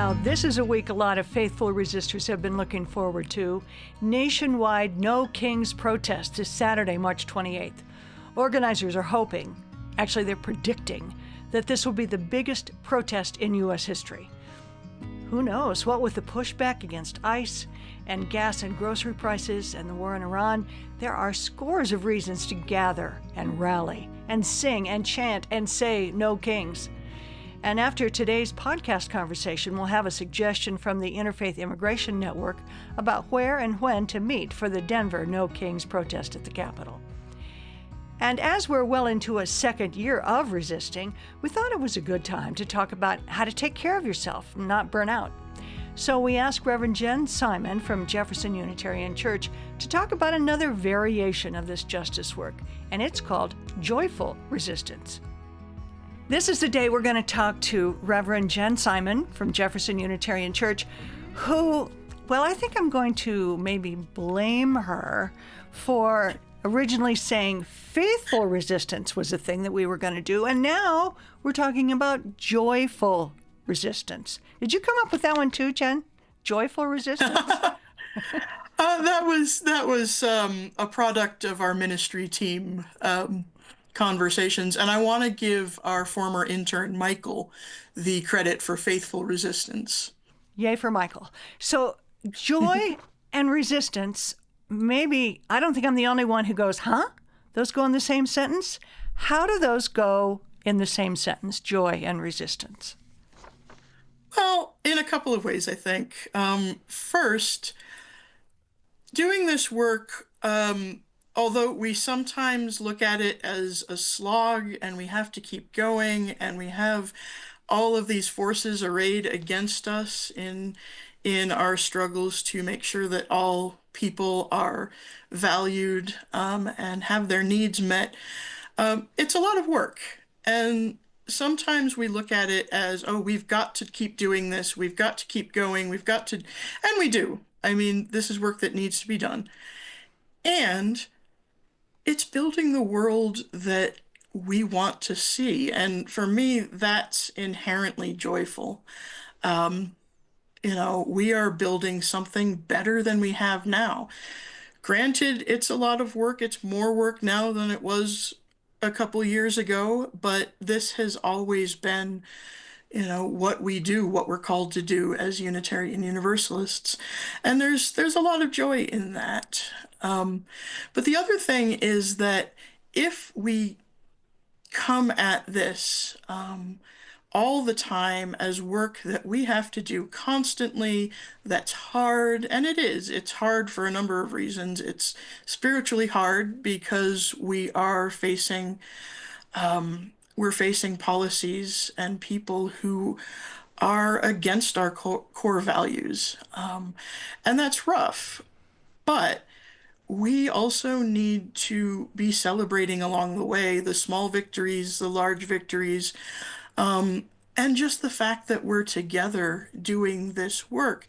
Now, this is a week a lot of faithful resistors have been looking forward to. Nationwide No Kings protest is Saturday, March 28th. Organizers are hoping, actually they're predicting, that this will be the biggest protest in U.S. history. Who knows? What with the pushback against ICE and gas and grocery prices and the war in Iran, there are scores of reasons to gather and rally and sing and chant and say No Kings. And after today's podcast conversation, we'll have a suggestion from the Interfaith Immigration Network about where and when to meet for the Denver No Kings protest at the Capitol. And as we're well into a second year of resisting, we thought it was a good time to talk about how to take care of yourself and not burn out. So we asked Reverend Jen Simon from Jefferson Unitarian Church to talk about another variation of this justice work, and it's called joyful resistance. This is the day we're going to talk to Reverend Jen Simon from Jefferson Unitarian Church, who, well, I think I'm going to maybe blame her for originally saying faithful resistance was the thing that we were going to do, and now we're talking about joyful resistance. Did you come up with that one too, Jen? Joyful resistance? That was a product of our ministry team conversations, and I want to give our former intern Michael the credit for faithful resistance. Yay for Michael. So joy and resistance, maybe, I don't think I'm the only one who goes, huh? Those go in the same sentence? How do those go in the same sentence, joy and resistance? Well, in a couple of ways, I think. First, doing this work, although we sometimes look at it as a slog and we have to keep going and we have all of these forces arrayed against us in our struggles to make sure that all people are valued and have their needs met, it's a lot of work. And sometimes we look at it as, oh, we've got to keep doing this, we've got to keep going, we've got to, and we do. I mean, this is work that needs to be done. And it's building the world that we want to see. And for me, that's inherently joyful. We are building something better than we have now. Granted, it's a lot of work. It's more work now than it was a couple years ago, but this has always been, what we do, what we're called to do as Unitarian Universalists. And there's a lot of joy in that. But the other thing is that if we come at this all the time as work that we have to do constantly, that's hard, and it's hard for a number of reasons. It's spiritually hard because we're facing policies and people who are against our core values, and that's rough. But we also need to be celebrating along the way the small victories, the large victories, and just the fact that we're together doing this work,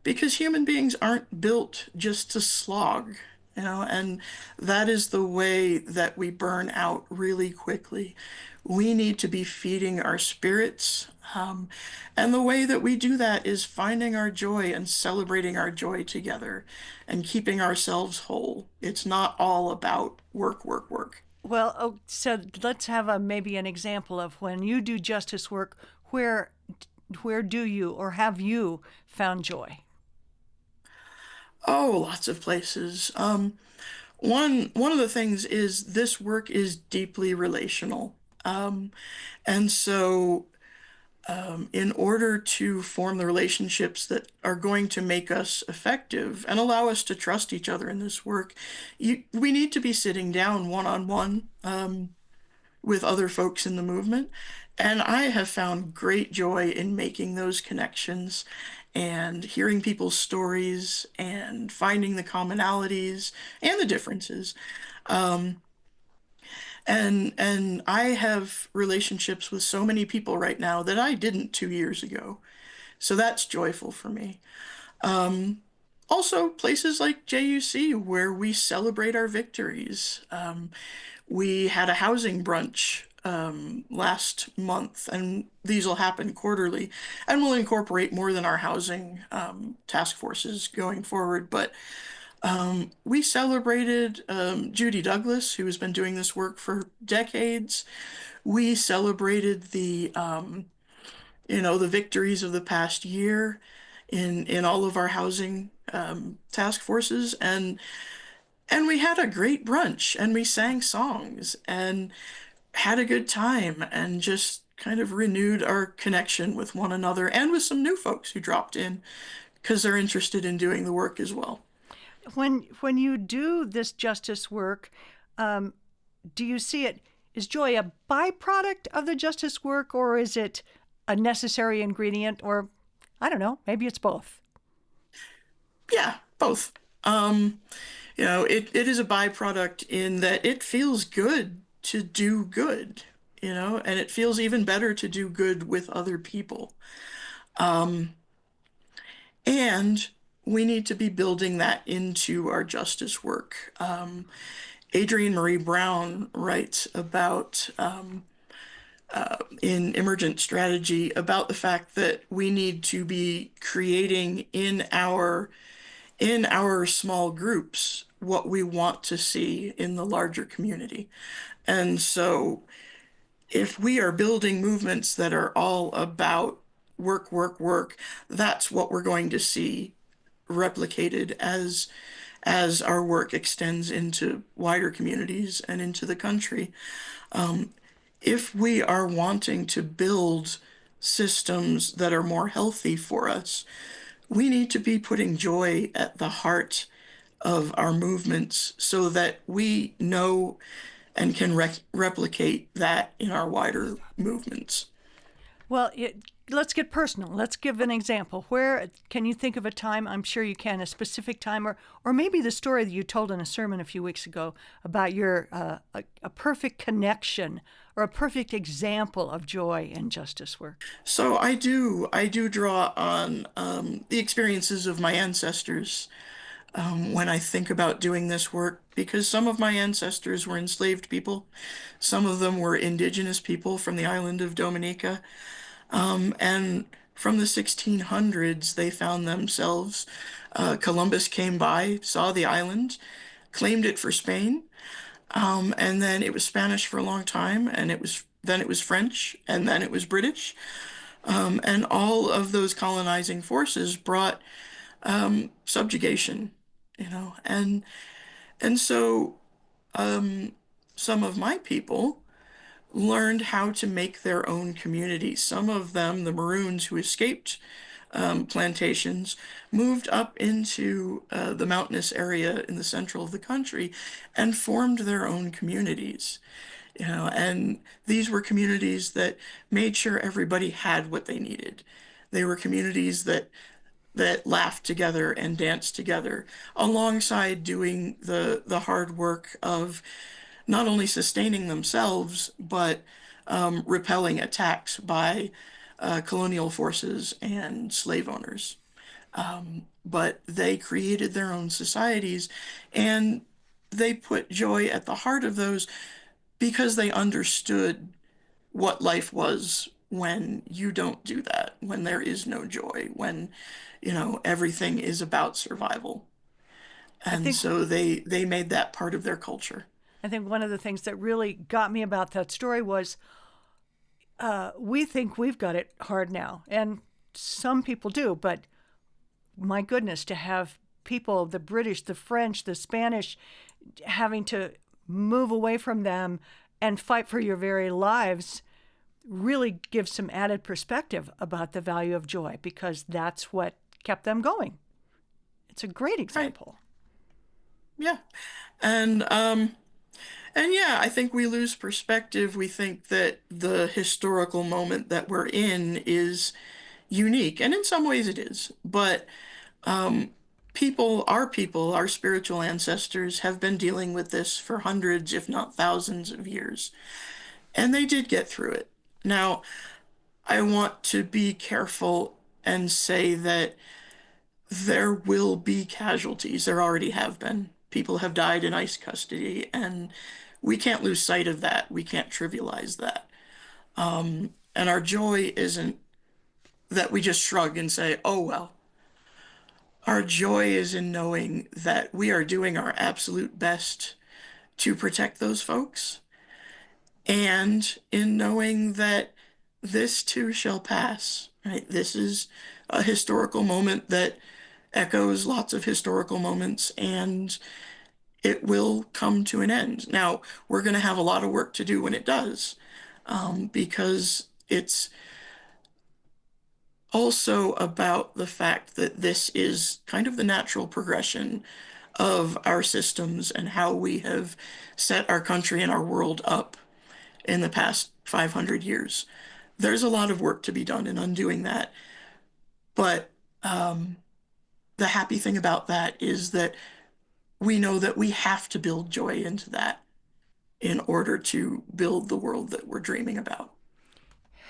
because human beings aren't built just to slog, and that is the way that we burn out really quickly. We need to be feeding our spirits, and the way that we do that is finding our joy and celebrating our joy together and keeping ourselves whole. It's not all about work, work, work. Well, so let's have maybe an example of when you do justice work, where do you or have you found joy? Oh, lots of places. One of the things is this work is deeply relational. And so in order to form the relationships that are going to make us effective and allow us to trust each other in this work, we need to be sitting down one-on-one with other folks in the movement. And I have found great joy in making those connections and hearing people's stories and finding the commonalities and the differences. And I have relationships with so many people right now that I didn't 2 years ago. So that's joyful for me. Also, places like JUC where we celebrate our victories. We had a housing brunch last month, and these will happen quarterly, and we'll incorporate more than our housing task forces going forward. But we celebrated Judy Douglas, who has been doing this work for decades. We celebrated the victories of the past year in all of our housing task forces, and we had a great brunch, and we sang songs and had a good time, and just kind of renewed our connection with one another and with some new folks who dropped in because they're interested in doing the work as well. When you do this justice work, do you see it, is joy a byproduct of the justice work, or is it a necessary ingredient, or I don't know, maybe it's both? Yeah, both. It is a byproduct in that it feels good to do good, and it feels even better to do good with other people. And we need to be building that into our justice work. Adrienne Marie Brown writes about in Emergent Strategy about the fact that we need to be creating in our small groups what we want to see in the larger community. And so if we are building movements that are all about work, work, work, that's what we're going to see replicated as our work extends into wider communities and into the country. If we are wanting to build systems that are more healthy for us, we need to be putting joy at the heart of our movements so that we know and can replicate that in our wider movements. Well, let's get personal. Let's give an example. Where can you think of a time? I'm sure you can, a specific time, or maybe the story that you told in a sermon a few weeks ago about your a perfect connection or a perfect example of joy and justice work. So I do draw on the experiences of my ancestors when I think about doing this work, because some of my ancestors were enslaved people, some of them were indigenous people from the island of Dominica, and from the 1600s they found themselves. Columbus came by, saw the island, claimed it for Spain, and then it was Spanish for a long time, and it was French, and then it was British, and all of those colonizing forces brought subjugation, and so some of my people learned how to make their own communities. Some of them, the Maroons who escaped plantations, moved up into the mountainous area in the central of the country and formed their own communities. And these were communities that made sure everybody had what they needed. They were communities that laughed together and danced together alongside doing the hard work of not only sustaining themselves, but repelling attacks by colonial forces and slave owners. But they created their own societies, and they put joy at the heart of those because they understood what life was when you don't do that, when there is no joy, when, everything is about survival. I And think so they made that part of their culture. I think one of the things that really got me about that story was we think we've got it hard now, and some people do, but my goodness, to have people, the British, the French, the Spanish, having to move away from them and fight for your very lives really gives some added perspective about the value of joy, because that's what kept them going. It's a great Right. example. Yeah. And yeah, I think we lose perspective. We think that the historical moment that we're in is unique, and in some ways it is. But people, our spiritual ancestors, have been dealing with this for hundreds, if not thousands of years, and they did get through it. Now, I want to be careful and say that there will be casualties. There already have been. People have died in ICE custody, and we can't lose sight of that. We can't trivialize that. And our joy isn't that we just shrug and say, oh, well. Our joy is in knowing that we are doing our absolute best to protect those folks, and in knowing that this too shall pass, right? This is a historical moment that echoes lots of historical moments, and it will come to an end. Now, we're going to have a lot of work to do when it does, because it's also about the fact that this is kind of the natural progression of our systems and how we have set our country and our world up in the past 500 years. There's a lot of work to be done in undoing that. But the happy thing about that is that we know that we have to build joy into that in order to build the world that we're dreaming about.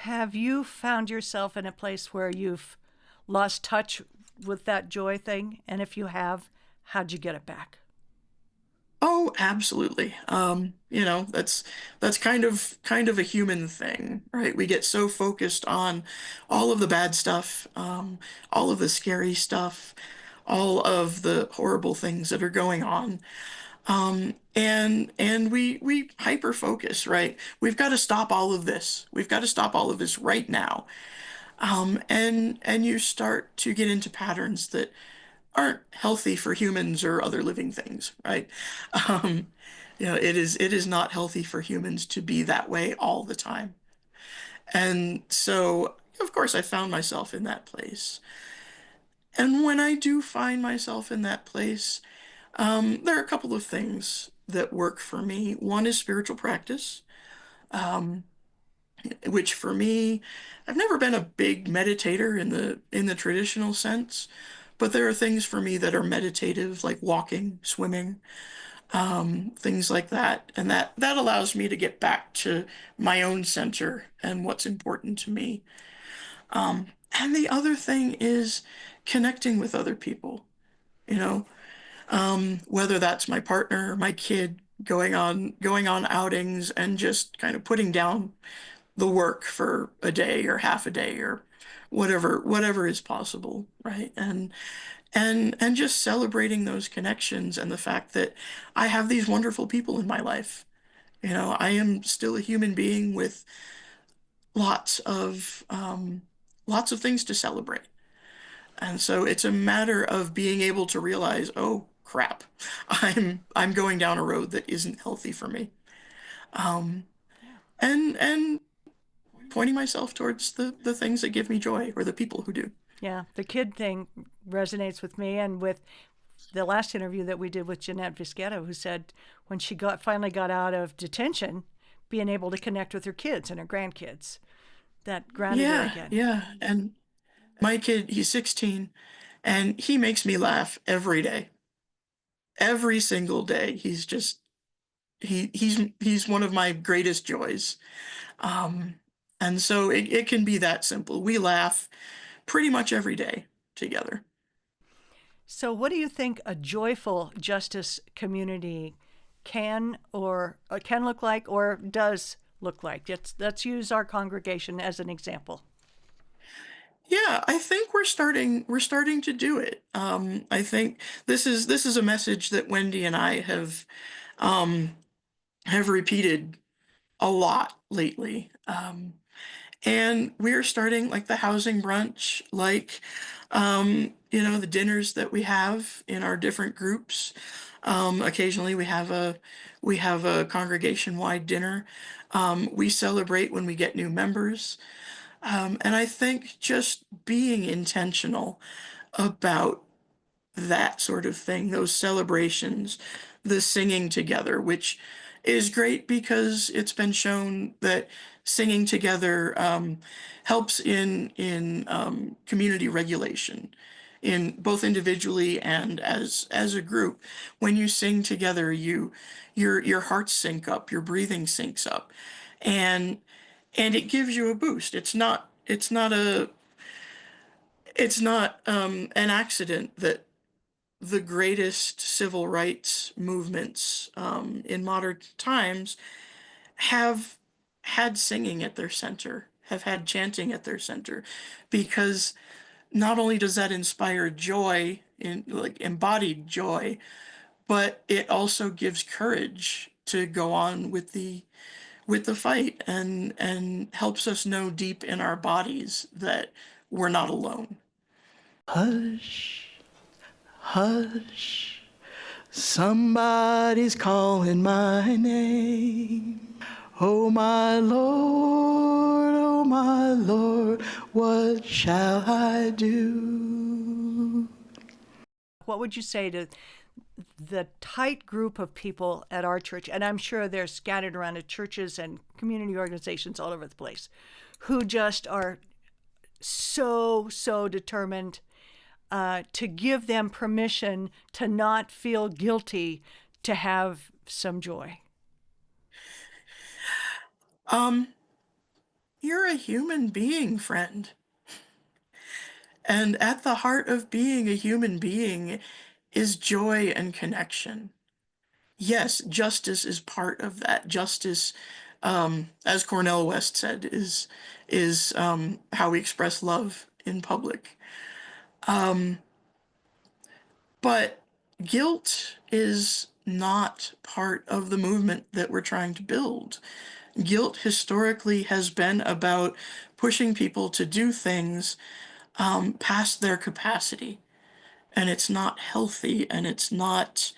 Have you found yourself in a place where you've lost touch with that joy thing? And if you have, how'd you get it back? Oh, absolutely. That's kind of a human thing, right? We get so focused on all of the bad stuff, all of the scary stuff, all of the horrible things that are going on. And we hyper focus, right? We've got to stop all of this. We've got to stop all of this right now. And you start to get into patterns that aren't healthy for humans or other living things, right? Um, it is not healthy for humans to be that way all the time. And so, of course, I found myself in that place. And when I do find myself in that place, there are a couple of things that work for me. One is spiritual practice, which for me, I've never been a big meditator in the traditional sense, but there are things for me that are meditative, like walking, swimming, things like that. And that allows me to get back to my own center and what's important to me. And the other thing is connecting with other people, you know, whether that's my partner, my kid, going on outings and just kind of putting down the work for a day or half a day or whatever is possible, right? And just celebrating those connections and the fact that I have these wonderful people in my life. I am still a human being with lots of lots of things to celebrate. And so it's a matter of being able to realize, oh crap, I'm going down a road that isn't healthy for me. Um, Yeah. and pointing myself towards the things that give me joy or the people who do. Yeah. The kid thing resonates with me and with the last interview that we did with Jeanette Visquetto, who said when she finally got out of detention, being able to connect with her kids and her grandkids, that grounded her Yeah, again. yeah. And my kid, he's 16, and he makes me laugh every day. Every single day. He's one of my greatest joys. Um, and so it can be that simple. We laugh pretty much every day together. So, what do you think a joyful justice community can look like, or does look like? Let's use our congregation as an example. Yeah, I think we're starting to do it. I think this is a message that Wendy and I um, have repeated a lot lately. And we're starting like the housing brunch, like the dinners that we have in our different groups. Occasionally we have a congregation-wide dinner. We celebrate when we get new members. And I think just being intentional about that sort of thing, those celebrations, the singing together, which is great because it's been shown that singing together helps in community regulation, in both individually and as a group. When you sing together, your hearts sync up, your breathing syncs up, and and it gives you a boost. It's not an accident that the greatest civil rights movements in modern times have had singing at their center, have had chanting at their center, because not only does that inspire joy, in like embodied joy, but it also gives courage to go on with the fight, and helps us know deep in our bodies that we're not alone. Hush, hush, somebody's calling my name. Oh my Lord, what shall I do? What would you say to the tight group of people at our church, and I'm sure they're scattered around at churches and community organizations all over the place, who just are so determined to give them permission to not feel guilty, to have some joy? You're a human being, friend. And at the heart of being a human being is joy and connection. Yes, justice is part of that. Justice, as Cornel West said, is how we express love in public. But guilt is not part of the movement that we're trying to build. Guilt historically has been about pushing people to do things past their capacity, and it's not healthy, and it's not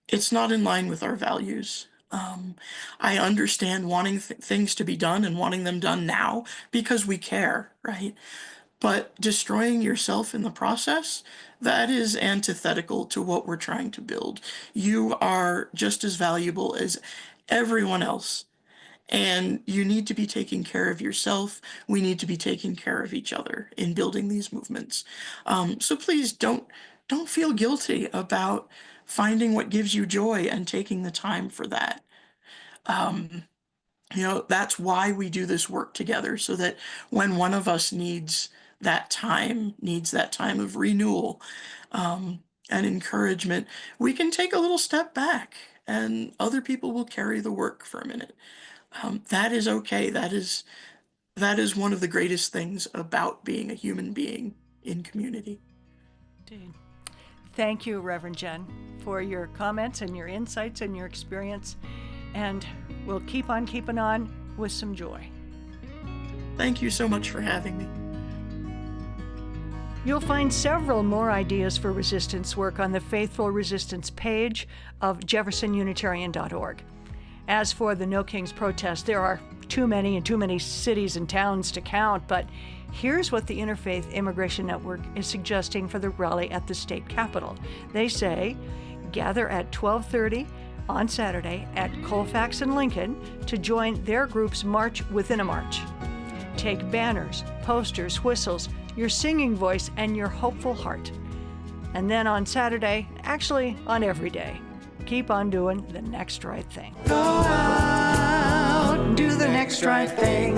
in line with our values. I understand wanting things to be done and wanting them done now because we care, right? But destroying yourself in the process, that is antithetical to what we're trying to build. You are just as valuable as everyone else, and you need to be taking care of yourself. We need to be taking care of each other in building these movements. So please don't feel guilty about finding what gives you joy and taking the time for that. That's why we do this work together, so that when one of us needs that time of renewal and encouragement, we can take a little step back, and other people will carry the work for a minute. That is okay. That is one of the greatest things about being a human being in community. Indeed. Thank you, Reverend Jen, for your comments and your insights and your experience. And we'll keep on keeping on with some joy. Thank you so much for having me. You'll find several more ideas for resistance work on the Faithful Resistance page of jeffersonunitarian.org. As for the No Kings protest, there are too many cities and towns to count, but here's what the Interfaith Immigration Network is suggesting for the rally at the state capitol. They say, gather at 12:30 on Saturday at Colfax and Lincoln to join their group's March Within a March. Take banners, posters, whistles, your singing voice, and your hopeful heart. And then on Saturday, actually on every day, keep on doing the next right thing. Go out and do the next right thing.